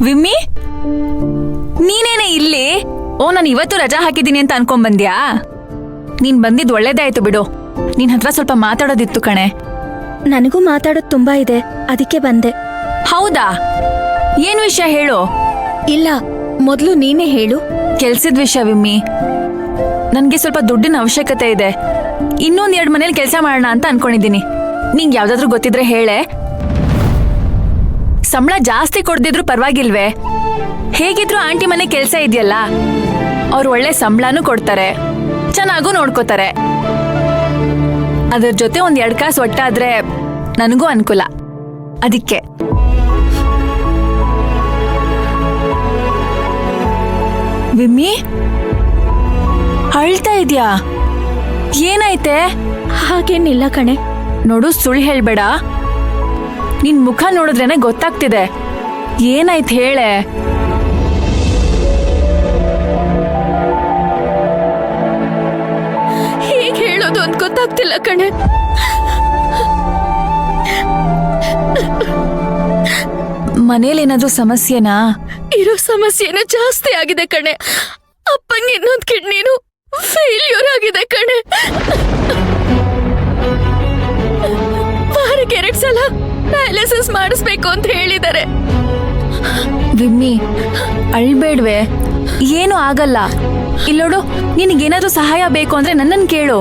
ವಿಮ್ಮಿ, ನೀನೇನೆ ಇಲ್ಲಿ? ಓ, ನಾನು ಇವತ್ತು ರಜಾ ಹಾಕಿದ್ದೀನಿ ಅಂತ ಅನ್ಕೊಂಡ್ ನೀನ್ ಬಂದಿದ್ ಒಳ್ಳೇದೇ ಆಯ್ತು ಬಿಡು. ನಿನ್ ಹತ್ರ ಸ್ವಲ್ಪ ಮಾತಾಡೋದಿತ್ತು ಕಣೆ. ನನಗೂ ಮಾತಾಡೋದು ತುಂಬಾ ಇದೆ, ಅದಕ್ಕೆ ಬಂದೆ. ಹೌದಾ? ಏನ್ ವಿಷಯ ಹೇಳು. ಇಲ್ಲ, ಮೊದ್ಲು ನೀನೇ ಹೇಳು. ಕೆಲ್ಸದ ವಿಷಯ ವಿಮ್ಮಿ. ನನ್ಗೆ ಸ್ವಲ್ಪ ದುಡ್ಡಿನ ಅವಶ್ಯಕತೆ ಇದೆ. ಇನ್ನೊಂದ್ 2 ಮನೇಲಿ ಕೆಲಸ ಮಾಡೋಣ ಅಂತ ಅನ್ಕೊಂಡಿದೀನಿ. ನಿಂಗೆ ಯಾವ್ದಾದ್ರು ಗೊತ್ತಿದ್ರೆ ಹೇಳೆ. ಸಂಬಳ ಜಾಸ್ತಿ ಕೊಡ್ದಿದ್ರು ಪರವಾಗಿಲ್ವೇ? ಹೇಗಿದ್ರು ಆಂಟಿ ಮನೆ ಕೆಲ್ಸ ಇದೆಯಲ್ಲ, ಅವ್ರು ಒಳ್ಳೆ ಸಂಬಳನೂ ಕೊಡ್ತಾರೆ, ಚೆನ್ನಾಗೂ ನೋಡ್ಕೋತಾರೆ. ಅದ್ರ ಜೊತೆ 1-2 ಕಾಸು ಒಟ್ಟಾದ್ರೆ ನನಗೂ ಅನುಕೂಲ. ಅದಕ್ಕೆ ವಿಮ್ಮಿ, ಅಳ್ತಾ ಇದ್ಯಾ? ಏನಾಯ್ತೆ? ಹಾಗೇನಿಲ್ಲ ಕಣೆ. ನೋಡು, ಸುಳ್ಳು ಹೇಳ್ಬೇಡ. ನಿನ್ ಮುಖ ನೋಡಿದ್ರೇನೆ ಗೊತ್ತಾಗ್ತಿದೆ. ಏನಾಯ್ತು ಹೇಳೆ. ಹೇಗೆ ಹೇಳೋದು ಅಂತ ಗೊತ್ತಾಗ್ತಿಲ್ಲ ಕಣೆ. ಮನೇಲೇನಾದ್ರೂ ಸಮಸ್ಯೆನಾ? ಇರೋ ಸಮಸ್ಯೆನೂ ಜಾಸ್ತಿ ಆಗಿದೆ ಕಣೆ. ಅಪ್ಪಂಗೆ ಇನ್ನೊಂದು ಕಿಡ್ನಿನು ಫೇಲ್ಯೂರ್ ಆಗಿದೆ ಕಣೆ. ವಾರಕ್ಕೆ 2 ಸಲ ಡಯಾಲಿಸಿಸ್ ಮಾಡಿಸ್ಬೇಕು ಅಂತ ಹೇಳಿದ್ದಾರೆ. ವಿಮ್ಮಿ, ಅಳ್ಬೇಡ್ವೆ, ಏನು ಆಗಲ್ಲ. ಇಲ್ಲೋಡು, ನಿನಗೇನಾದ್ರೂ ಸಹಾಯ ಬೇಕು ಅಂದ್ರೆ ನನ್ನನ್ನು ಕೇಳು,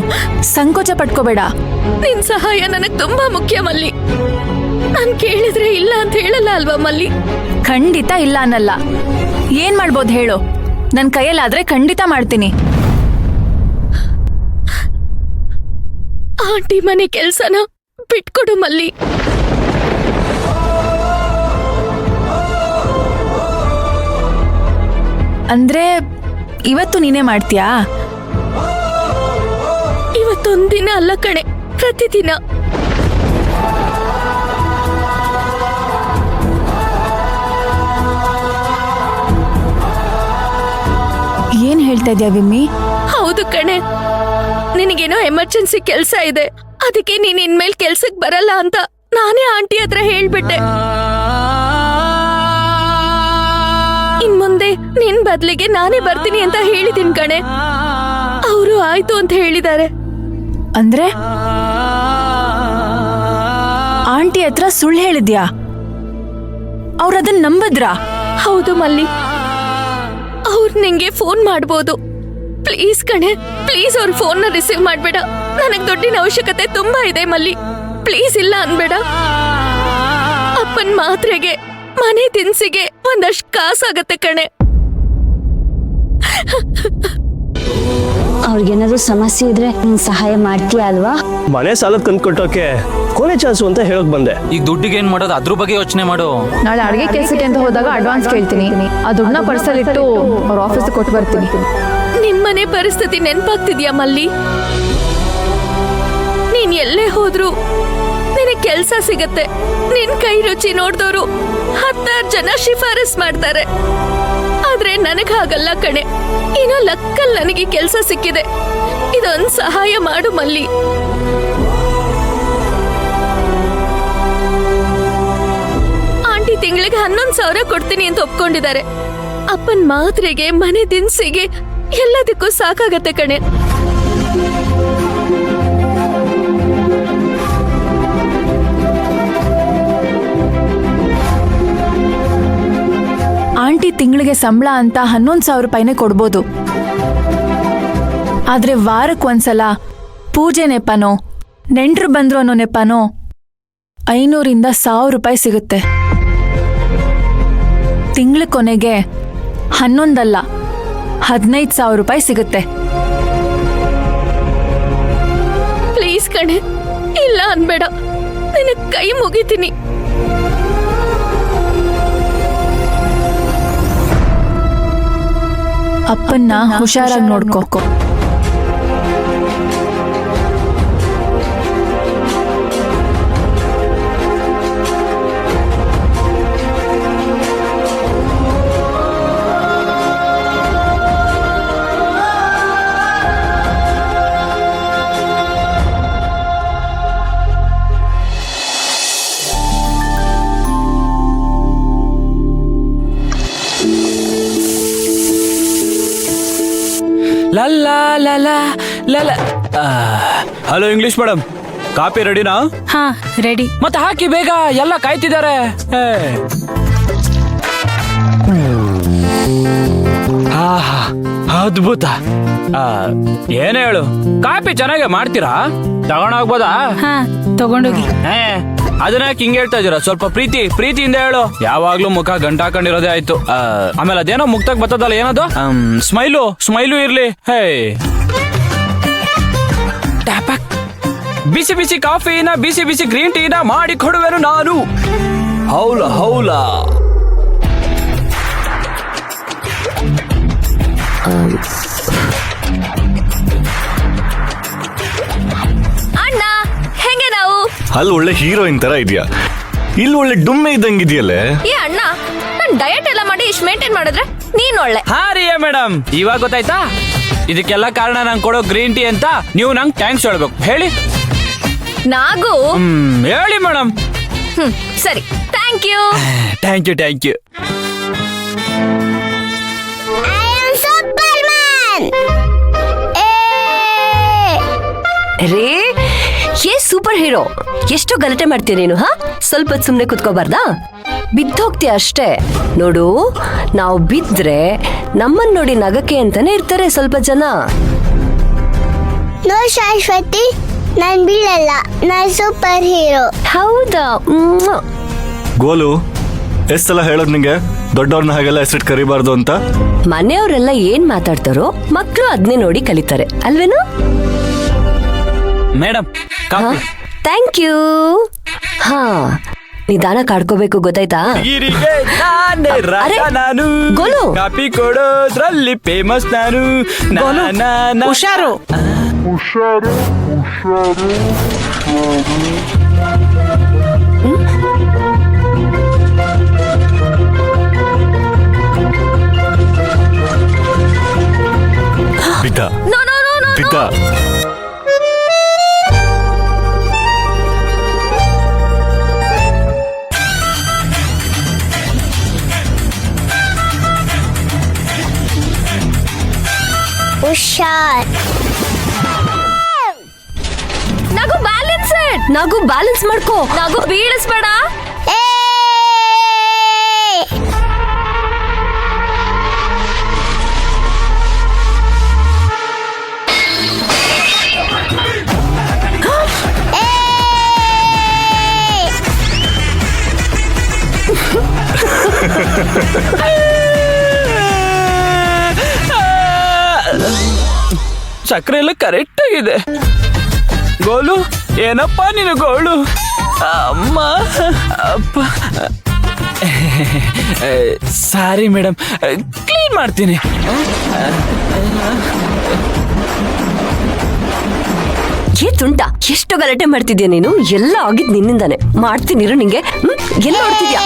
ಸಂಕೋಚ ಪಟ್ಕೋಬೇಡ. ನಿನ್ ಸಹಾಯ ನನಗ್ ತುಂಬಾ ಮುಖ್ಯ ಮಲ್ಲಿ. ನಾನ್ ಕೇಳಿದ್ರೆ ಇಲ್ಲ ಅಂತ ಹೇಳಲ್ಲ ಅಲ್ವಾ ಮಲ್ಲಿ? ಖಂಡಿತ ಇಲ್ಲ ಅನ್ನಲ್ಲ. ಏನ್ ಮಾಡ್ಬೋದು ಹೇಳು, ನನ್ ಕೈಯಲ್ಲಾದ್ರೆ ಖಂಡಿತ ಮಾಡ್ತೀನಿ. ಆಂಟಿ ಮನೆ ಕೆಲ್ಸನ ಬಿಟ್ಕೊಡು ಮಲ್ಲಿ. ಅಂದ್ರೆ ಇವತ್ತು ನೀನೇ ಮಾಡ್ತೀಯಾ? ಇವತ್ತೊಂದಿನ ಅಲ್ಲ ಕಣೆ, ಪ್ರತಿದಿನ. ಏನ್ ಹೇಳ್ತಾ ಇದ್ಯಾ ವಿಮ್ಮಿ? ಹೌದು ಕಣೆ, ನಿನಗೇನೋ ಎಮರ್ಜೆನ್ಸಿ ಕೆಲ್ಸ ಇದೆ, ಅದಕ್ಕೆ ನೀನ್ ಇನ್ಮೇಲೆ ಕೆಲ್ಸಕ್ ಬರಲ್ಲ ಅಂತ ನಾನೇ ಆಂಟಿ ಹತ್ರ ಹೇಳ್ಬಿಟ್ಟೆ. ಇನ್ ಮುಂದೆ ನಿನ್ ಬದ್ಲಿಗೆ ನಾನೇ ಬರ್ತೀನಿ ಅಂತ ಹೇಳಿದೀನಿ ಕಣೆ. ಅವರು ಆಯ್ತು ಅಂತ ಹೇಳಿದ್ದಾರೆ. ಅಂದ್ರೆ ಆಂಟಿ ಹತ್ರ ಸುಳ್ಳು ಹೇಳಿದ್ಯಾ? ಅವ್ರದನ್ನ ನಂಬದ್ರಾ? ಹೌದು ಮಲ್ಲಿ, ಅವ್ರು ನಿಂಗೆ ಫೋನ್ ಮಾಡ್ಬೋದು. ಪ್ಲೀಸ್ ಕಣೆ, ಪ್ಲೀಸ್ ಅವ್ರ ಫೋನ್ ನ ರಿಸೀವ್ ಮಾಡ್ಬೇಡ. ನನಗ್ ದುಡ್ಡಿನ ಅವಶ್ಯಕತೆ ತುಂಬಾ ಇದೆ ಮಲ್ಲಿ. ಪ್ಲೀಸ್ ಇಲ್ಲ ಅನ್ಬೇಡ. ಅಪ್ಪನ್ ಮಾತ್ರೆಗೆ, ಮನೆ ತಿನ್ಸಿಗೆ ಒಂದಷ್ಟು ಕಾಸಾಗತ್ತೆ ಕಣೆ. ಅವ್ರಿಗೇನಾದ್ರೂ ಸಮಸ್ಯೆ ಇದ್ರೆ ನೀನ್ ಸಹಾಯ ಮಾಡ್ತೀಯ ಅಲ್ವಾ? ಮನೆ ಸಾಲದ ಕಂತು ಕಟ್ಟೋಕೆ ಕೊನೆ ಚಾನ್ಸು ಅಂತ ಹೇಳಕ್ ಬಂದೆ. ಈಗ ದುಡ್ಡಿಗೆ ಏನ್ ಮಾಡೋದು, ಅದ್ರ ಬಗ್ಗೆ ಯೋಚನೆ ಮಾಡು. ನಾಳೆ ಅಡಿಗೆ ಕೆಲ್ಸಕ್ಕೆ ಅಂತ ಹೋದಾಗ ಅಡ್ವಾನ್ಸ್ ಕೇಳ್ತೀನಿ. ಆ ದುಡ್ಡನ್ನ ಪರ್ಸಲ್ ಇಟ್ಟು ಅವ್ರ ಆಫೀಸ್ ಕೊಟ್ಟು ಬರ್ತೀನಿ. ನಿನ್ ಮನೆ ಪರಿಸ್ಥಿತಿ ನೆನ್ಪಾಗ್ತಿದ್ಯಾ ಮಲ್ಲಿ? ನೀನ್ ಎಲ್ಲೇ ಹೋದ್ರು ನಿನಗೆ ಕೆಲ್ಸ ಸಿಗತ್ತೆ. ನಿನ್ ಕೈ ರುಚಿ ನೋಡ್ದವ್ರು 10 ಜನ ಶಿಫಾರಸ್ ಮಾಡ್ತಾರೆ. ಆದ್ರೆ ನನಗ್ ಹಾಗಲ್ಲ ಕಣೆ. ಏನೋ ಲಕ್ಕಲ್ ನನಗೆ ಕೆಲ್ಸ ಸಿಕ್ಕಿದೆ. ಇದೊಂದ್ ಸಹಾಯ ಮಾಡು ಮಲ್ಲಿ. ಆಂಟಿ ತಿಂಗಳಿಗೆ 11,000 ಕೊಡ್ತೀನಿ ಅಂತ ಒಪ್ಕೊಂಡಿದ್ದಾರೆ. ಅಪ್ಪನ್ ಮಾತ್ರೆಗೆ, ಮನೆ ದಿನಸಿಗೆ ಎಲ್ಲದಕ್ಕೂ ಸಾಕಾಗತ್ತೆ ಕಣೆ. ಆಂಟಿ ತಿಂಗಳಿಗೆ ಸಂಬಳ ಅಂತ 11,000 ರೂಪಾಯಿನೇ ಕೊಡ್ಬೋದು. ಆದ್ರೆ ವಾರಕ್ಕೊಂದ್ಸಲ ಪೂಜೆ ನೆಪನೋ, ನೆಂಟ್ರು ಬಂದ್ರು ಅನ್ನೋ ನೆಪನೋ 500ರಿಂದ 1,000 ರೂಪಾಯಿ ಸಿಗುತ್ತೆ. ತಿಂಗಳ ಕೊನೆಗೆ 11 ಅಲ್ಲ 15,000 ರೂಪಾಯಿ ಸಿಗುತ್ತೆ. ಪ್ಲೀಸ್ ಕಣೆ, ಇಲ್ಲ ಅನ್ಬೇಡ. ನಿನಗ್ ಕೈ ಮುಗಿತೀನಿ. ಅಪ್ಪನ್ನ ಹುಷಾರಾಗಿ ನೋಡ್ಕೋ. ಹಲೋ ಇಂಗ್ಲಿಷ್ ಮೇಡಮ್, ಕಾಪಿ ರೆಡಿನಾ? ಹಾ ರೆಡಿ. ಮತ್ತೆ ಹಾಕಿ ಬೇಗ, ಎಲ್ಲ ಕಾಯ್ತಿದ್ದಾರೆ. ಆಹಾ, ಅದ್ಭುತ. ಏನ್ ಹೇಳು, ಕಾಪಿ ಚೆನ್ನಾಗೆ ಮಾಡ್ತೀರಾ? ತಗೊಂಡೋಗ್ಬೋದಾ? ಹಾ ತಗೊಂಡೋಗಿ. ಅದನ್ನ ಹಿಂಗ್ ಹೇಳ್ತಾ ಇದೀರಾ? ಸ್ವಲ್ಪ ಪ್ರೀತಿಯಿಂದ ಹೇಳು. ಯಾವಾಗ್ಲೂ ಮುಖ ಗಂಟಾಕೊಂಡಿರೋದೇ ಆಯ್ತು. ಆಮೇಲೆ ಅದೇನೋ ಮುಕ್ತಾಗ ಬರ್ತದಲ್ಲ, ಏನದು? ಸ್ಮೈಲು ಇರ್ಲಿ. ಹೇ, ಬಿಸಿ ಬಿಸಿ ಕಾಫಿನ, ಬಿಸಿ ಬಿಸಿ ಗ್ರೀನ್ ಟೀನ ಮಾಡಿ ಕೊಡುವೆನು ನಾನು. ಹೌಲ ಅಣ್ಣ, ಹೆಂಗೆ ನಾವು? ಅಲ್ಲಿ ಒಳ್ಳೆ ಹೀರೋಯಿನ್ ತರ ಇದೆಯಾ, ಇಲ್ಲಿ ಒಳ್ಳೆ ಡುಮ್ಮೆ ಇದ್ದಂಗಿದೆಯಲ್ಲೇ. ಏ ಅಣ್ಣ, ನಾನ್ ಡಯಟ್ ಎಲ್ಲ ಮಾಡಿ ಇಷ್ಟು ಮೇಂಟೈನ್ ಮಾಡಿದ್ರೆ ನೀನ್ ಒಳ್ಳೆ. ಹಾ ರೀ ಮೇಡಮ್, ಇವಾಗ ಗೊತ್ತಾಯ್ತಾ? ಇದಕ್ಕೆಲ್ಲ ಕಾರಣ ನಂಗೆ ಕೊಡೋ ಗ್ರೀನ್ ಟೀ ಅಂತ ನೀವು ನಂಗೆ ಥ್ಯಾಂಕ್ಸ್ ಹೇಳ್ಬೇಕು. ಹೇಳಿ. ನಾಗು. ಹೇಳಿ ಮೇಡಮ್. ಸರಿ, ಥ್ಯಾಂಕ್ ಯು. Thank you. ರೇ, ಸೂಪರ್ ಹೀರೋ. ಎಷ್ಟು ಗಲಾಟೆ ಮಾಡ್ತೀಯ ನೀನು? ಸ್ವಲ್ಪ ಹೊತ್ತು ಸುಮ್ನೆ ಕುತ್ಕೋಬಾರ್ದಾ? ಬಿದ್ದೋಗ್ತೀಯ ಅಷ್ಟೇ. ನೋಡು, ನಾವು ಬಿದ್ರೆ ನಮ್ಮನ್ ನೋಡಿ ನಗಕ್ಕೆ ಅಂತಾನೆ ಇರ್ತಾರೆ ಸ್ವಲ್ಪ ಜನ. ನೋ ಶಾಶ್ವತಿ, ನಾನ್ ಬೀಳಲ್ಲ, ನಾನ್ ಸೂಪರ್ ಹೀರೋ. ಹೌದಾ? ಗೋಲು, ಎಷ್ಟ್ ಸಲ ಹೇಳೋದ್ ನಿಂಗೆ ದೊಡ್ಡವ್ರನ್ನ ಹಾಗೆಲ್ಲ ಹೆಸರಿಟ್ ಕರಿಬಾರ್ದು ಅಂತ? ಮನೆಯವರೆಲ್ಲ ಏನ್ ಮಾತಾಡ್ತಾರೋ ಮಕ್ಕಳು ಅದನ್ನೇ ನೋಡಿ ಕಲಿತಾರೆ ಅಲ್ವೇನು? Madam, coffee. Thank you. ಹಾ, ನಿಧಾನ ಕಾಡ್ಕೋಬೇಕು, ಗೊತ್ತಾಯ್ತಾ? ಅರೆ, ನಾನು ಗೋಲು, ಕಾಫಿ ಕೊಡೋದ್ರಲ್ಲಿ ಫೇಮಸ್ ನಾನು. ಹುಷಾರು. ಬಿದ್ದ. ಹುಷಾರ್. ನಾಗು ಬ್ಯಾಲೆನ್ಸ್ ಮಾಡ್ಕೋ. ನಾಗು ಬೀಳಿಸ್ಬೇಡ. ಸಕ್ಕರೆ ಎಲ್ಲ ಕರೆಕ್ಟ್ ಆಗಿದೆ. ಗೋಲು, ಏನಪ್ಪ ನೀನು ಗೋಳು? ಅಮ್ಮ, ಅಪ್ಪ. ಸಾರಿ ಮೇಡಮ್, ಕ್ಲೀನ್ ಮಾಡ್ತೀನಿ. ತುಂಟ, ಎಷ್ಟು ಗಲಾಟೆ ಮಾಡ್ತಿದ್ಯಾ ನೀನು? ಎಲ್ಲ ಆಗಿದ್ ನಿನ್ನಿಂದಾನೆ. ಮಾಡ್ತೀನಿ ನಿಂಗೆ. ಎಲ್ಲ ನೋಡ್ತಿದ್ಯಾ?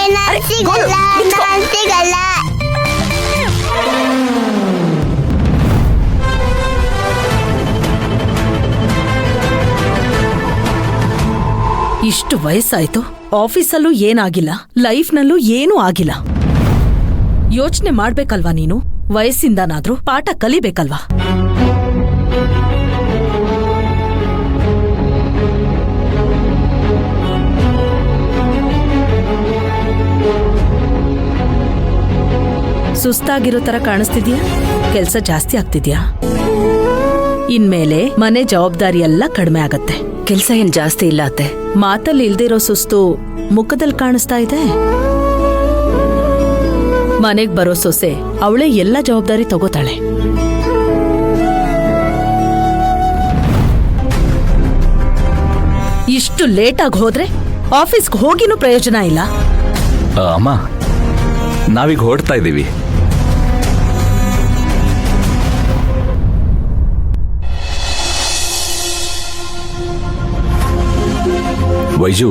ಇಷ್ಟು ವಯಸ್ಸಾಯ್ತು, ಆಫೀಸಲ್ಲೂ ಏನಾಗಿಲ್ಲ, ಲೈಫ್ನಲ್ಲೂ ಏನೂ ಆಗಿಲ್ಲ. ಯೋಚನೆ ಮಾಡ್ಬೇಕಲ್ವಾ ನೀನು? ವಯಸ್ಸಿಂದನಾದ್ರೂ ಪಾಠ ಕಲಿಬೇಕಲ್ವಾ? ಸುಸ್ತಾಗಿರೋ ತರ ಕಾಣಿಸ್ತಿದ್ಯಾ? ಕೆಲ್ಸ ಜಾಸ್ತಿ ಆಗ್ತಿದ್ಯಾ? ಇನ್ಮೇಲೆ ಮನೆ ಜವಾಬ್ದಾರಿ ಎಲ್ಲ ಕಡಿಮೆ ಆಗತ್ತೆ. ಕೆಲ್ಸ ಏನ್ ಜಾಸ್ತಿ ಇಲ್ಲ ಅತ್ತೆ. ಮಾತಲ್ಲಿ ಇಲ್ದಿರೋ ಸುಸ್ತು ಮುಖದಲ್ಲಿ ಕಾಣಿಸ್ತಾ ಇದೆ. ಮನೆಗ್ ಬರೋ ಸೊಸೆ ಅವಳೇ ಎಲ್ಲ ಜವಾಬ್ದಾರಿ ತಗೋತಾಳೆ. ಇಷ್ಟು ಲೇಟಾಗಿ ಹೋದ್ರೆ ಆಫೀಸ್ಗೆ ಹೋಗಿನೂ ಪ್ರಯೋಜನ ಇಲ್ಲ. ಅಮ್ಮ, ನಾವೀಗ ಹೊರಡ್ತಾ ಇದ್ದೀವಿ. ವೈಜು,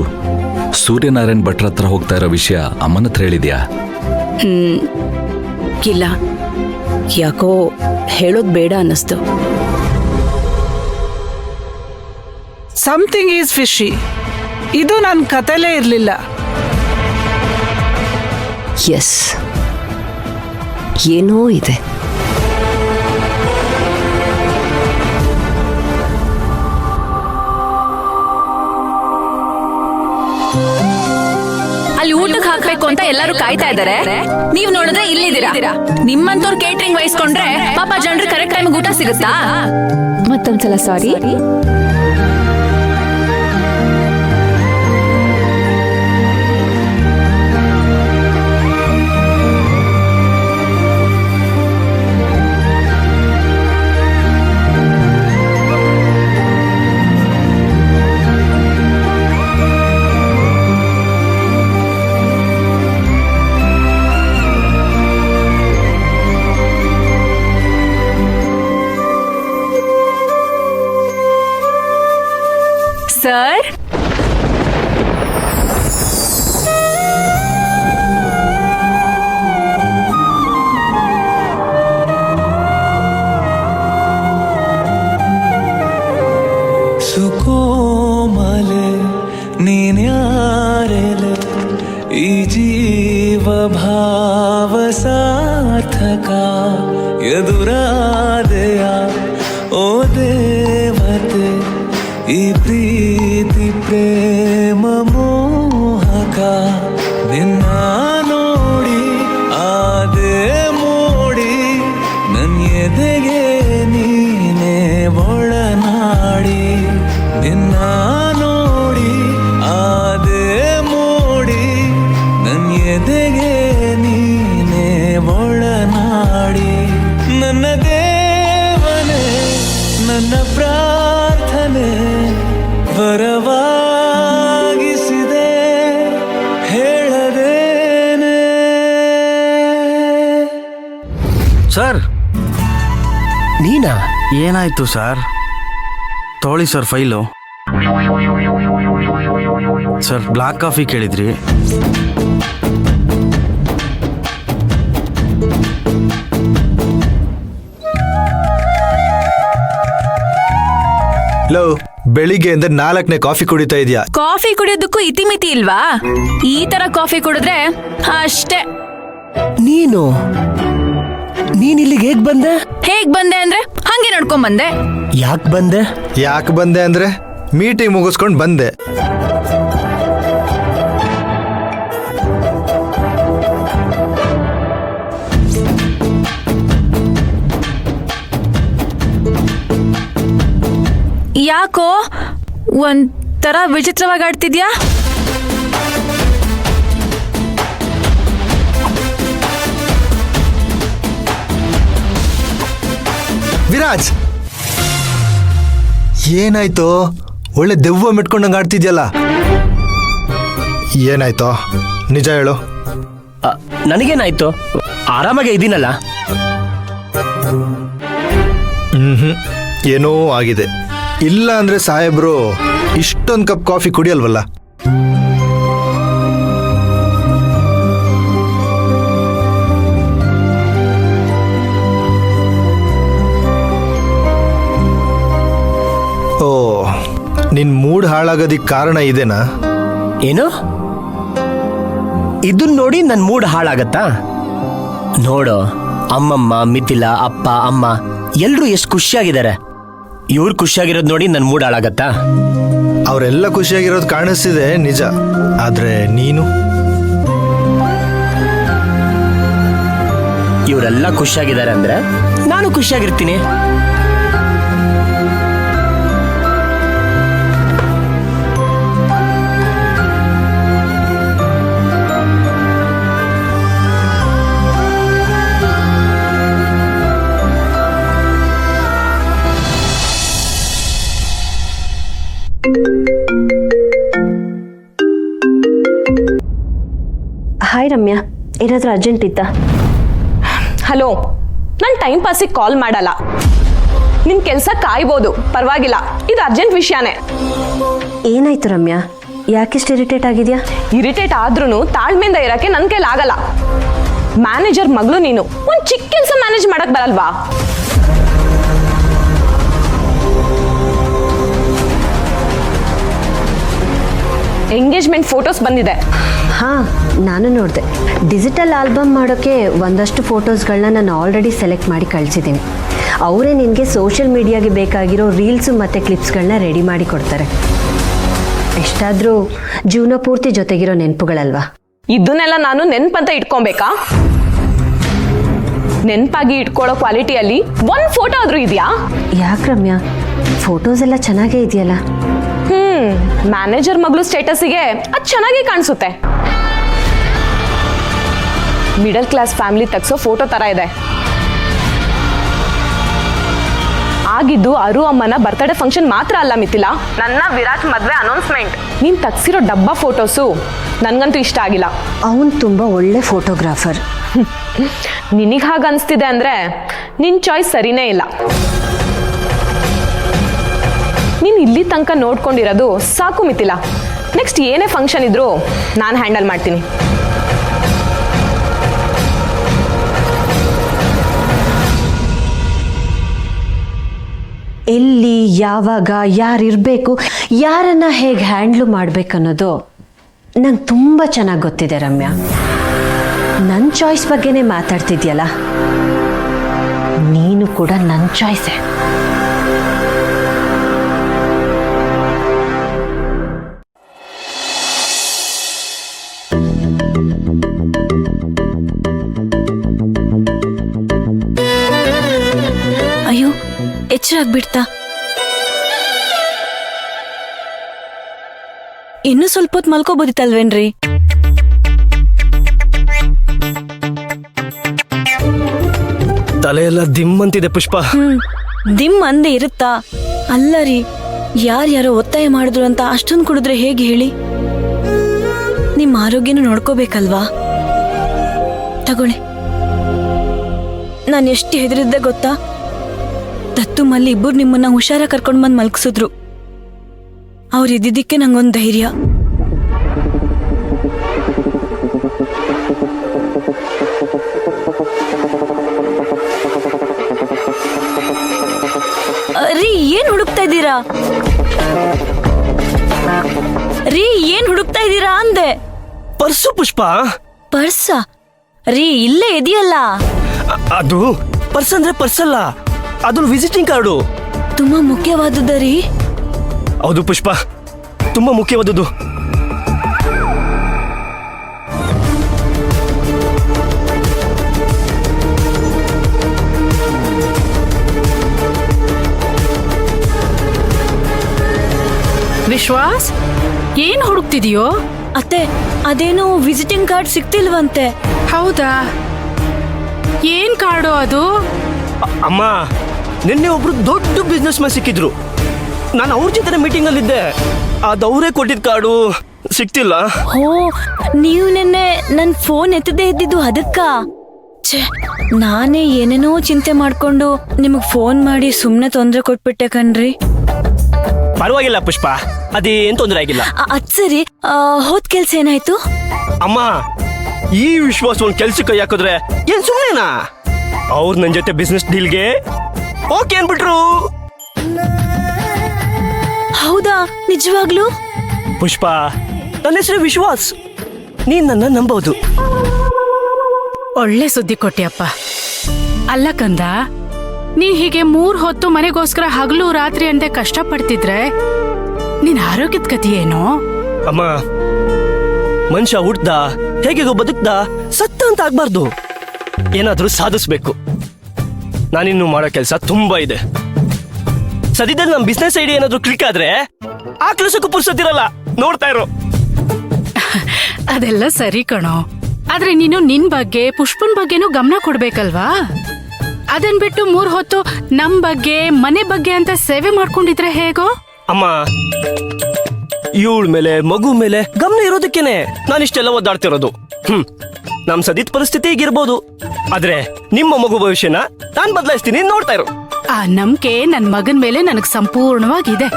ಸೂರ್ಯನಾರಾಯಣ್ ಭಟ್ರ ಹತ್ರ ಹೋಗ್ತಾ ಇರೋ ವಿಷಯ ಅಮ್ಮನ ಹತ್ರ ಹೇಳಿದ್ಯಾ? ಇಲ್ಲ, ಯಾಕೋ ಹೇಳೋದ್ ಬೇಡ ಅನ್ನಿಸ್ತು. Something is fishy. ಇದು ನನ್ನ ಕತೆಲೇ ಇರಲಿಲ್ಲ. ಎಸ್, ಏನೋ ಇದೆ. ಅಲ್ಲಿ ಊಟಕ್ಕೆ ಹಾಕ್ಬೇಕು ಅಂತ ಎಲ್ಲರೂ ಕಾಯ್ತಾ ಇದಾರೆ. ನೀವ್ ನೋಡಿದ್ರೆ ಇಲ್ಲಿದ್ದೀರಾ. ನಿಮ್ಮಂತವ್ರು ಕೇಟರಿಂಗ್ ವಹಿಸ್ಕೊಂಡ್ರೆ ಪಾಪ ಜನರು ಕರೆಕ್ಟ್ ಟೈಮ್ ಊಟ ಸಿಗುತ್ತಾ? ಮತ್ತೊಂದ್ಸಲ ಸಾರಿ. ಸರ್, ಸುಕೋಮಲೆ ನೀನ್ಯಾರೆಲೆ ಈ ಜೀವ ಭಾವ ಸಾರ್ಥಕ ಎದುರಾದೆಯ ಓ ದೇವತೆ ಈ ಪ್ರೀತಿ ಪ್ರೇಮ ಮೋಹಕ ನಿನ್ನ ನೋಡಿ ಆದೆ ಮೋಡಿ ನನ್ನ ಎದೆಗೆ ನೀನೆ ಒಳನಾಡಿ ನಿನ್ನ ನೋಡಿ ಆದೆ ಮೋಡಿ ನನ್ನ ಎದೆಗೆ ನೀನೆ ಒಳನಾಡಿ ನನ್ನ ದೇವನೇ ನನ್ನ ಪ್ರಾರ್ಥನೆ ವರವಾಗಿಸಿದೆ ಹೇಳದೇನೆ. ಸರ್, ನೀನಾ? ಏನಾಯ್ತು ಸರ್? ತಗೊಳ್ಳಿ sir file. Sir, black coffee ಕೇಳಿದ್ರಿ. ಲೋ, ಬೆಳಿಗ್ಗೆಯಿಂದ 4ನೇ ಕಾಫಿ ಕುಡಿತಾ ಇದೆಯಾ? ಕಾಫಿ ಕುಡಿಯೋದಕ್ಕೂ ಇತಿಮಿತಿ ಇಲ್ವಾ? ಈ ತರ ಕಾಫಿ ಕುಡಿದ್ರೆ ಅಷ್ಟೇ. ನೀನಿಲ್ಲಿಗೆ ಹೇಗ್ ಬಂದೆ? ಹೇಗ್ ಬಂದೆ ಅಂದ್ರೆ ಹಂಗೆ ನಡ್ಕೊಂಡ್ ಬಂದೆ. ಯಾಕೆ ಬಂದೆ ಅಂದ್ರೆ ಮೀಟಿಂಗ್ ಮುಗಿಸ್ಕೊಂಡು ಬಂದೆ. ಯಾಕೋ ಒಂಥರ ವಿಚಿತ್ರವಾಗಿ ಆಡ್ತಿದ್ಯಾ? ವಿರಾಜ್, ಏನಾಯ್ತು? ಒಳ್ಳೆ ದೆವ್ವ ಮೆಟ್ಕೊಂಡಂಗೆ ಆಡ್ತಿದ್ಯಲ್ಲ. ಏನಾಯ್ತೋ ನಿಜ ಹೇಳು. ನನಗೇನಾಯ್ತು? ಆರಾಮಾಗೆ ಇದೀನಲ್ಲ. ಏನೋ ಆಗಿದೆ. ಇಲ್ಲ ಅಂದ್ರೆ ಸಾಹೇಬ್ರು ಇಷ್ಟೊಂದು ಕಪ್ ಕಾಫಿ ಕುಡಿಯಲ್ವಲ್ಲ. ಓ, ನಿನ್ ಮೂಡ್ ಹಾಳಾಗೋದಿಕ್ ಕಾರಣ ಇದೇನಾ? ಏನು? ಇದನ್ನ ನೋಡಿ ನನ್ನ ಮೂಡ್ ಹಾಳಾಗತ್ತಾ? ನೋಡು, ಅಮ್ಮಮ್ಮ, ಮಿಥಿಲಾ, ಅಪ್ಪ, ಅಮ್ಮ ಎಲ್ರು ಎಷ್ಟು ಖುಷಿಯಾಗಿದ್ದಾರೆ. ಇವ್ರು ಖುಷಿಯಾಗಿರೋದು ನೋಡಿ ನನ್ನ ಮೂಡ್ ಹಾಳಾಗತ್ತಾ? ಅವರೆಲ್ಲ ಖುಷಿಯಾಗಿರೋದು ಕಾಣಿಸ್ತಿದೆ ನಿಜ, ಆದ್ರೆ ನೀನು? ಇವರೆಲ್ಲ ಖುಷಿಯಾಗಿದ್ದಾರೆ ಅಂದ್ರೆ ನಾನು ಖುಷಿಯಾಗಿರ್ತೀನಿ. ಹಾಯ್ ರಮ್ಯಾ, ಏನಾದರೂ ಅರ್ಜೆಂಟ್ ಇತ್ತಾ? ಹಲೋ, ನಾನು ಟೈಮ್ ಪಾಸಿಗೆ ಕಾಲ್ ಮಾಡಲ್ಲ. ನಿನ್ ಕೆಲಸ ಕಾಯ್ಬೋದು, ಪರವಾಗಿಲ್ಲ. ಇದು ಅರ್ಜೆಂಟ್ ವಿಷಯನೇ. ಏನಾಯ್ತು ರಮ್ಯಾ? ಯಾಕೆಷ್ಟು ಇರಿಟೇಟ್ ಆಗಿದ್ಯಾ? ಇರಿಟೇಟ್ ಆದ್ರೂ ತಾಳ್ಮೆಯಿಂದ ಇರಕ್ಕೆ ನನ್ನ ಕೈಲಿ ಆಗಲ್ಲ. ಮ್ಯಾನೇಜರ್ ಮಗಳು ನೀನು, ಒಂದು ಚಿಕ್ಕ ಕೆಲಸ ಮ್ಯಾನೇಜ್ ಮಾಡಕ್ ಬರಲ್ವಾ? ಎಂಗೇಜ್ಮೆಂಟ್ ಫೋಟೋಸ್ ಬಂದಿದೆ. ಹಾಂ, ನಾನು ನೋಡಿದೆ. ಡಿಜಿಟಲ್ ಆಲ್ಬಮ್ ಮಾಡೋಕ್ಕೆ ಒಂದಷ್ಟು ಫೋಟೋಸ್ಗಳನ್ನ ನಾನು ಆಲ್ರೆಡಿ ಸೆಲೆಕ್ಟ್ ಮಾಡಿ ಕಳಿಸಿದ್ದೀನಿ. ಅವರೇ ನಿನಗೆ ಸೋಷಿಯಲ್ ಮೀಡಿಯಾಗೆ ಬೇಕಾಗಿರೋ ರೀಲ್ಸು ಮತ್ತು ಕ್ಲಿಪ್ಸ್ಗಳನ್ನ ರೆಡಿ ಮಾಡಿ ಕೊಡ್ತಾರೆ. ಎಷ್ಟಾದರೂ ಜೀವನ ಪೂರ್ತಿ ಜೊತೆಗಿರೋ ನೆನಪುಗಳಲ್ವಾ? ಇದನ್ನೆಲ್ಲ ನಾನು ನೆನ್ಪಂತ ಇಟ್ಕೊಬೇಕಾ? ನೆನ್ಪಾಗಿ ಇಟ್ಕೊಳ್ಳೋ ಕ್ವಾಲಿಟಿಯಲ್ಲಿ ಒಂದ್ ಫೋಟೋ ಆದ್ರೂ ಇದೆಯಾ? ಯಾಕೆ ರಮ್ಯಾ, ಫೋಟೋಸ್ ಎಲ್ಲ ಚೆನ್ನಾಗೇ ಇದೆಯಲ್ಲ. ಮ್ಯಾನೇಜರ್ ಮಗಳು ಸ್ಟೇಟಸ್ಗೆ ಅದು ಚೆನ್ನಾಗಿ ಕಾಣಿಸುತ್ತೆ. ಮಿಡಲ್ ಕ್ಲಾಸ್ ಫ್ಯಾಮಿಲಿ ತೆಗ್ಸೋ ಫೋಟೋ ತರ ಇದೆ. ಆಗಿದ್ದು ಅರು ಅಮ್ಮನ ಬರ್ತ್ಡೇ ಫಂಕ್ಷನ್ ಮಾತ್ರ ಅಲ್ಲ ಮಿಥಿಲಾ, ನನ್ನ ವಿರಾಟ್ ಮದ್ವೆ ಅನೌನ್ಸ್ಮೆಂಟ್. ನೀನ್ ತೆಗ್ಸಿರೋ ಡಬ್ಬಾ ಫೋಟೋಸು ನನ್ಗಂತೂ ಇಷ್ಟ ಆಗಿಲ್ಲ. ಅವನು ತುಂಬಾ ಒಳ್ಳೆ ಫೋಟೋಗ್ರಾಫರ್. ನಿನಗೆ ಹಾಗೆ ಅನಿಸ್ತಿದೆ ಅಂದ್ರೆ ನಿನ್ ಚಾಯ್ಸ್ ಸರಿನೇ ಇಲ್ಲ. ನೀನ್ ಇಲ್ಲಿ ತನಕ ನೋಡ್ಕೊಂಡಿರೋದು ಸಾಕು ಮಿಥಿಲಾ. ನೆಕ್ಸ್ಟ್ ಏನೇ ಫಂಕ್ಷನ್ ಇದ್ರೂ ನಾನು ಹ್ಯಾಂಡಲ್ ಮಾಡ್ತೀನಿ. ಎಲ್ಲಿ, ಯಾವಾಗ, ಯಾರಿರ್ಬೇಕು, ಯಾರನ್ನ ಹೇಗೆ ಹ್ಯಾಂಡ್ಲು ಮಾಡ್ಬೇಕನ್ನೋದು ನಂಗೆ ತುಂಬ ಚೆನ್ನಾಗಿ ಗೊತ್ತಿದೆ ರಮ್ಯಾ. ನನ್ನ ಚಾಯ್ಸ್ ಬಗ್ಗೆನೇ ಮಾತಾಡ್ತಿದ್ಯಲ್ಲ, ನೀನು ಕೂಡ ನನ್ನ ಚಾಯ್ಸೇ. ಅಯ್ಯೋ, ಎಚ್ಚರಾಗ್ಬಿಡ್ತಾ. ಇನ್ನು ಸ್ವಲ್ಪ ಹೊತ್ತು ಮಲ್ಕೋಬೋದಿತ್ತಲ್ವೇನ್ರಿ? ತಲೆ ಎಲ್ಲ ದಿಮ್ ಅಂತಿದೆ ಪುಷ್ಪ. ದಿಮ್ ಅಂದೆ ಇರುತ್ತಾ? ಅಲ್ಲ ರೀ, ಯಾರ್ಯಾರೋ ಒತ್ತಾಯ ಮಾಡಿದ್ರು ಅಂತ ಅಷ್ಟೊಂದು ಕುಡಿದ್ರೆ ಹೇಗೆ ಹೇಳಿ? ನಿಮ್ಮ ಆರೋಗ್ಯನೂ ನೋಡ್ಕೋಬೇಕಲ್ವಾ? ತಗೊಳ್ಳಿ. ನಾನು ಎಷ್ಟು ಹೆದರಿದ್ದೆ ಗೊತ್ತಾ? ದತ್ತು ಮಲ್ಲಿ ಇಬ್ಬರು ನಿಮ್ಮನ್ನ ಹುಷಾರ ಕರ್ಕೊಂಡು ಬಂದು ಮಲ್ಗಿಸಿದ್ರು. ಅವ್ರು ಇದ್ದಿದ್ದಕ್ಕೆ ನಂಗೊಂದು ಧೈರ್ಯ. ರೀ, ಏನ್ ಹುಡುಕ್ತಾ ಇದ್ದೀರಾ? ರೀ, ಏನ್ ಹುಡುಕ್ತಾ ಇದ್ದೀರಾ ಅಂದೆ. ಪರ್ಸು ಪುಷ್ಪ. ಪರ್ಸ? ರೀ, ಇಲ್ಲೇ ಇದೆಯಲ್ಲ. ಅದು ಪರ್ಸ್ ಅಂದ್ರೆ ಪರ್ಸ್ ಅಲ್ಲ, ಅದು ವಿಸಿಟಿಂಗ್ ಕಾರ್ಡು. ತುಂಬಾ ಮುಖ್ಯವಾದದ್ದು ರೀ. ಹೌದು ಪುಷ್ಪ, ತುಂಬಾ ಮುಖ್ಯವಾದದ್ದು. ವಿಶ್ವಾಸ್, ಏನ್ ಹುಡುಕ್ತಿದೀಯೋ? ಅತ್ತೆ, ಅದೇನೋ ವಿಸಿಟಿಂಗ್ ಕಾರ್ಡ್ ಸಿಕ್ತಿಲ್ವಂತೆ. ಹೌದಾ? ಏನ್ ಕಾರ್ಡು ಅದು? ಅಮ್ಮ, ನಿನ್ನೆ ಒಬ್ರು ದೊಡ್ಡ ಬಿಸ್ನೆಸ್ ಮ್ಯಾನ್ ಸಿಕ್ಕಿದ್ರು. ನಾನು ಅವ್ರ ಜೊತೆ ಮೀಟಿಂಗ್ ಅಲ್ಲಿದ್ದೆ. ಅದವರೇ ಕೊಟ್ಟಿದ್ದ ಕಾರ್ಡು ಸಿಕ್ತಿಲ್ಲ. ಓ, ನೀವು ನಿನ್ನೆ ನನ್ ಫೋನ್ ಎತ್ತದೇ ಇದ್ದಿದ್ದು ಅದಕ್ಕ? ಛೇ, ನಾನೇ ಏನೇನೋ ಚಿಂತೆ ಮಾಡ್ಕೊಂಡು ನಿಮಗ್ ಫೋನ್ ಮಾಡಿ ಸುಮ್ನೆ ತೊಂದ್ರೆ ಕೊಟ್ಬಿಟ್ಟೆ ಕಣ್ರಿ. ಪರವಾಗಿಲ್ಲ ಪುಷ್ಪ, ಅದೇನ್ ತೊಂದರೆ ಆಗಿಲ್ಲ. ಅದ್ ಸರಿ, ಹೋದ್ ಕೆಲ್ಸ ಏನಾಯ್ತು? ಅಮ್ಮ, ಈ ವಿಶ್ವಾಸ ಒಂದ್ ಕೆಲ್ಸಕ್ಕೆ ಕೈ ಹಾಕಿದ್ರೆ ಏನ್ ಸುಮ್ಮನೆನಾ? ಅವ್ರು ನನ್ ಜೊತೆ ಬಿಸ್ನೆಸ್ ಡೀಲ್ಗೆ ಓಕೆ ಅನ್ಬಿಟ್ರು. ಹೌದಾ? ನಿಜವಾಗ್ಲೂ? ಪುಷ್ಪ, ನನ್ನ ಹೆಸರು ವಿಶ್ವಾಸ್. ನೀನ್ ನನ್ನ ನಂಬೋದು. ಒಳ್ಳೆ ಸುದ್ದಿ ಕೊಟ್ಟಿಯಪ್ಪ. ಅಲ್ಲ ಕಂದ, ನೀ ಹೀಗೆ 3 ಹೊತ್ತು ಮನೆಗೋಸ್ಕರ ಹಗಲು ರಾತ್ರಿ ಅಂತೆ ಕಷ್ಟಪಡ್ತಿದ್ರೆ ನಿನ್ ಆರೋಗ್ಯದ ಗತಿ ಏನು? ಅಮ್ಮ, ಮನುಷ್ಯ ಹುಟ್ದ, ಹೇಗೆಗೋ ಬದುಕ್ದ, ಸತ್ತ ಅಂತ ಆಗ್ಬಾರ್ದು. ಏನಾದ್ರೂ ಸಾಧಿಸ್ಬೇಕು. ನಾನಿನ್ನು ಮಾಡೋ ಕೆಲಸ ತುಂಬಾ ಇದೆ. ಸದ್ಯದಲ್ಲಿ ನಮ್ ಬಿಸ್ನೆಸ್ ಐಡಿಯಾ ಏನಾದ್ರೂ ಕ್ಲಿಕ್ ಆದ್ರೆ ಆ ಕೆಲಸಕ್ಕೂ ಪುರ್ಸೊತ್ತಿರಲ್ಲ. ನೋಡ್ತಾ ಇರೋ. ಅದೆಲ್ಲ ಸರಿ ಕಣೋ, ಆದ್ರೆ ನೀನು ನಿನ್ ಬಗ್ಗೆ, ಪುಷ್ಪನ್ ಬಗ್ಗೆನೂ ಗಮನ ಕೊಡ್ಬೇಕಲ್ವಾ? ಅದನ್ ಬಿಟ್ಟು 3 ಹೊತ್ತು ನಮ್ ಬಗ್ಗೆ, ಮನೆ ಬಗ್ಗೆ ಅಂತ ಸೇವೆ ಮಾಡ್ಕೊಂಡಿದ್ರೆ ಹೇಗೋ? ಅಮ್ಮ, ಇವಳ ಮೇಲೆ, ಮಗು ಮೇಲೆ ಗಮನ ಇರೋದಕ್ಕೇನೆ ನಾನಿಷ್ಟೆಲ್ಲ ಒದ್ದಾಡ್ತಿರೋದು. ನಮ್ ಸದಿತ್ ಪರಿಸ್ಥಿತಿ ಈಗಿರ್ಬೋದು, ಆದ್ರೆ ನಿಮ್ಮ ಮಗು ಭವಿಷ್ಯನ ನಾನ್ ಬದಲಾಯಿಸ್ತೀನಿ. ನೋಡ್ತಾ ಇರೋ. ಆ ನಂಬಿಕೆ ನನ್ ಮಗನ್ ಮೇಲೆ ನನಗ್ ಸಂಪೂರ್ಣವಾಗಿದೆ.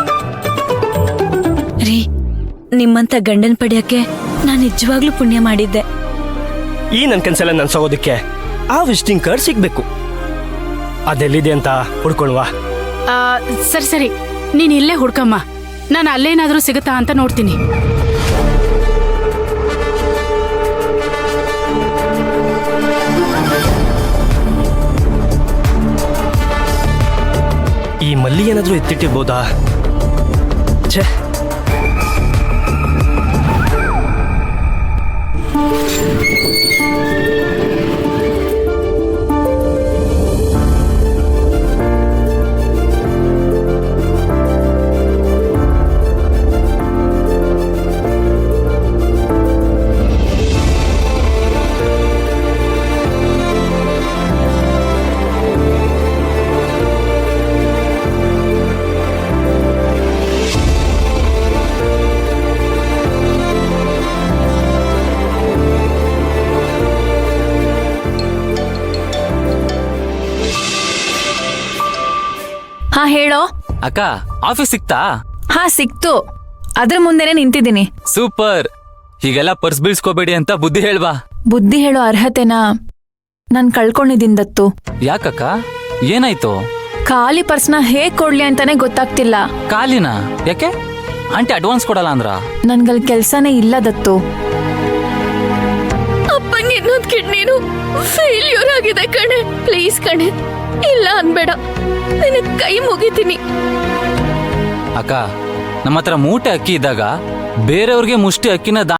ರೀ, ನಿಮ್ಮಂತ ಗಂಡನ್ ಪಡೆಯಕ್ಕೆ ನಾನ್ ನಿಜವಾಗ್ಲೂ ಪುಣ್ಯ ಮಾಡಿದ್ದೆ. ಈ ನನ್ ಕನ್ಸೆಲ್ಲ ನನ್ಸೋಗೋದಕ್ಕೆ ಆ ವಿಸಿಟಿಂಗ್ ಕಾರ್ಡ್ ಸಿಗ್ಬೇಕು. ಅದೆಲ್ಲಿದೆ ಅಂತ ಹುಡ್ಕೊಳ್ವಾ? ಸರಿ ಸರಿ, ನೀನ್ ಇಲ್ಲೇ ಹುಡ್ಕಮ್ಮ. ನಾನು ಅಲ್ಲೇನಾದ್ರೂ ಸಿಗುತ್ತಾ ಅಂತ ನೋಡ್ತೀನಿ. ಈ ಮಲ್ಲಿ ಏನಾದ್ರೂ ಎತ್ತಿಟ್ಟಿರ್ಬೋದಾ? ಛೇ. ಹಾ ಹೇಳೋ. ಅಕ್ಕ ಆಫೀಸ್ ಸಿಕ್ತಾ? ಹಾ ಸಿಕ್ತು, ಅದ್ರ ಮುಂದೆನೆ ನಿಂತಿದ್ದೀನಿ. ಸೂಪರ್. ಹೀಗೆಲ್ಲ ಪರ್ಸ್ ಬೀಳ್ಸ್ಕೋಬೇಡಿ ಅಂತ ಬುದ್ಧಿ ಹೇಳ್ವಾ. ಬುದ್ಧಿ ಹೇಳೋ ಅರ್ಹತೆನ ನಾನ್ ಕಳ್ಕೊಂಡಿದ್ದೀನಿ ದತ್ತು. ಯಾಕಕ್ಕ, ಏನಾಯ್ತು? ಖಾಲಿ ಪರ್ಸ್ನ ಹೇಗ್ ಕೊಡ್ಲಿ ಅಂತಾನೆ ಗೊತ್ತಾಗ್ತಿಲ್ಲ. ಕಾಲಿನ ಯಾಕೆ? ಆಂಟಿ ಅಡ್ವಾನ್ಸ್ ಕೊಡಲ್ಲ ಅಂದ್ರ? ನನ್ಗಲ್ ಕೆಲ್ಸನೇ ಇಲ್ಲ ದತ್ತು. ಅಪ್ಪಂಗೆ ಇನ್ನೊಂದ್ ಕಿಡ್ನಿನು ಫೇಲ್ಯೂರ್ ಆಗಿದೆ ಕಣೆ. ಪ್ಲೀಸ್ ಕಣೆ, ಇಲ್ಲ ಅನ್ಬೇಡ, ನಿನಗ್ ಕೈ ಮುಗಿತೀನಿ. ಅಕ್ಕ, ನಮ್ಮ ಹತ್ರ ಮೂಟೆ ಅಕ್ಕಿ ಇದ್ದಾಗ ಬೇರೆಯವ್ರಿಗೆ ಮುಷ್ಟಿ ಅಕ್ಕಿನ